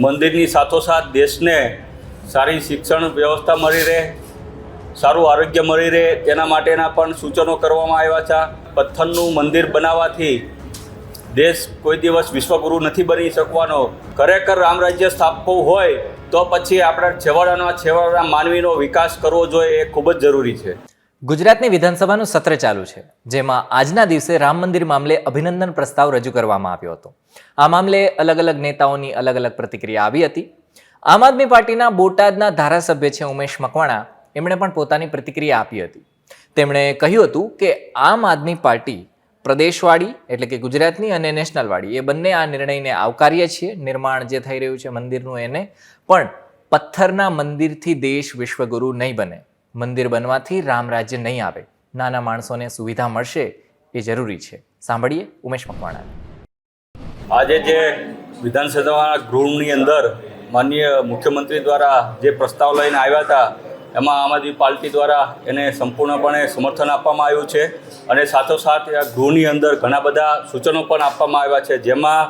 મંદિરની સાથોસાથ દેશને સારી શિક્ષણ વ્યવસ્થા મળી રહે, સારું આરોગ્ય મળી રહે તેના માટેના પણ સૂચનો કરવામાં આવ્યા છે. પથ્થરનું મંદિર બનાવવાથી દેશ કોઈ દિવસ વિશ્વગુરુ નથી બની શકવાનો. ખરેખર રામ રાજ્ય સ્થાપવું હોય તો પછી આપણે છેવાડાના માનવીનો વિકાસ કરવો જોઈએ, એ ખૂબ જ જરૂરી છે. ગુજરાતની વિધાનસભાનું સત્ર ચાલુ છે, જેમાં આજના દિવસે રામ મંદિર મામલે અભિનંદન પ્રસ્તાવ રજૂ કરવામાં આવ્યો હતો. આ મામલે અલગ અલગ નેતાઓની અલગ અલગ પ્રતિક્રિયા આવી હતી. આમ આદમી પાર્ટીના બોટાદના ધારાસભ્ય છે ઉમેશ મકવાણા, એમણે પણ પોતાની પ્રતિક્રિયા આપી હતી. તેમણે કહ્યું હતું કે આમ આદમી પાર્ટી પ્રદેશવાળી એટલે કે ગુજરાતની અને નેશનલવાળી એ બંને આ નિર્ણયને આવકારીએ છીએ. નિર્માણ જે થઈ રહ્યું છે મંદિરનું એને પણ પથ્થરના મંદિરથી દેશ વિશ્વગુરુ નહીં બને, મંદિર બનવાથી રામ રાજ્ય નહીં આવે, નાના માણસોને સુવિધા મળશે એ જરૂરી છે. સાંભળીએ ઉમેશ મકવાણા. આજે જે વિધાનસભાના ગૃહની અંદર માનનીય મુખ્યમંત્રી દ્વારા જે પ્રસ્તાવ લઈને આવ્યા હતા એમાં આમ આદમી પાર્ટી દ્વારા એને સંપૂર્ણપણે સમર્થન આપવામાં આવ્યું છે અને સાથોસાથ આ ગૃહની અંદર ઘણા બધા સૂચનો પણ આપવામાં આવ્યા છે, જેમાં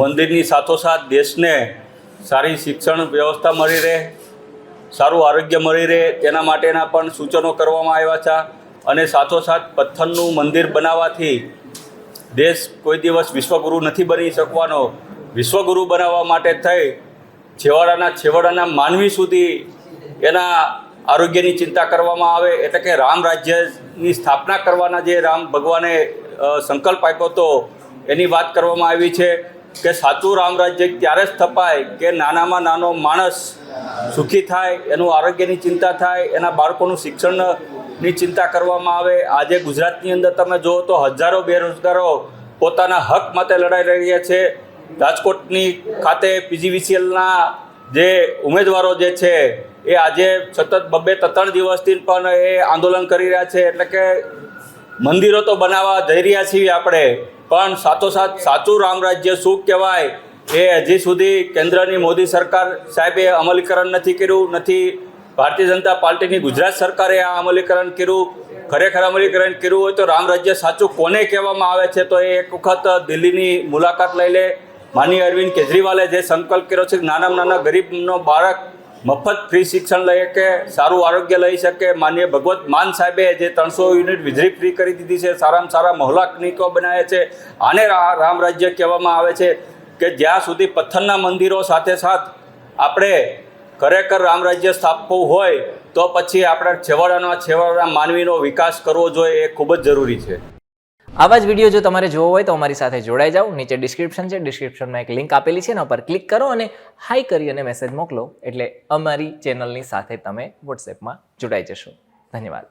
મંદિરની સાથોસાથ દેશને સારી શિક્ષણ વ્યવસ્થા મળી રહે, સારું આરોગ્ય મળી રહે તેના માટેના પણ સૂચનો કરવામાં આવ્યા છે અને સાથોસાથ પથ્થરનું મંદિર બનાવવાથી દેશ કોઈ દિવસ વિશ્વગુરુ નથી બની શકવાનો. વિશ્વગુરુ બનાવવા માટે થઈ છેવાડાના માનવી સુધી એના આરોગ્યની ચિંતા કરવામાં આવે, એટલે કે રામ રાજ્યની સ્થાપના કરવાના જે રામ ભગવાને સંકલ્પ આપ્યો હતો એની વાત કરવામાં આવી છે કે સાચું રામ રાજ્ય ત્યારે જ સ્થપાય કે નાનામાં નાનો માણસ સુખી થાય, એનું આરોગ્યની ચિંતા થાય, એના બાળકોનું શિક્ષણની ચિંતા કરવામાં આવે. આજે ગુજરાતની અંદર તમે જુઓ તો હજારો બેરોજગારો પોતાના હક માટે લડાઈ રહ્યા છે. રાજકોટની ખાતે PGVCLના જે ઉમેદવારો જે છે એ આજે સતત 2-3 દિવસથી પણ એ આંદોલન કરી રહ્યા છે. એટલે કે મંદિરો તો બનાવવા જઈ રહ્યા છીએ આપણે, પણ સાથોસાથ સાચું રામ રાજ્ય શું કહેવાય એ હજી સુધી કેન્દ્રની મોદી સરકાર સાહેબે અમલીકરણ નથી કર્યું, નથી ભારતીય જનતા પાર્ટીની ગુજરાત સરકારે આ અમલીકરણ કર્યું. ખરેખર અમલીકરણ કર્યું હોય તો રામ રાજ્ય સાચું કોને કહેવામાં આવે છે તો એ એક વખત દિલ્હીની મુલાકાત લઈ લે. માનનીય અરવિંદ કેજરીવાલે જે સંકલ્પ કર્યો છે નાના ગરીબનો બાળક મફત ફ્રી શિક્ષણ લઈ શકે, સારું આરોગ્ય લઈ શકે. માનનીય ભગવત માન સાહેબે જે 300 યુનિટ વીજળી ફ્રી કરી દીધી છે, સારામાં સારા મહોલ્લા ક્લિનિકો બનાવ્યા છે. આને રામ રાજ્ય કહેવામાં આવે છે કે જ્યાં સુધી પથ્થરના મંદિરો સાથે સાથ આપણે ખરેખર રામ રાજ્ય સ્થાપવું હોય તો પછી આપણે છેવાડાના માનવીનો વિકાસ કરવો જોઈએ, એ ખૂબ જ જરૂરી છે. આવા જ વિડીયો જો તમારે જોવો હોય તો અમારી સાથે જોડાઈ જાઓ. નીચે ડિસ્ક્રિપ્શન છે, ડિસ્ક્રિપ્શનમાં એક લિંક આપેલી છે, એના પર ક્લિક કરો અને હાઈ કરી અને મેસેજ મોકલો, એટલે અમારી ચેનલની સાથે તમે વોટ્સએપમાં જોડાઈ જશો. ધન્યવાદ.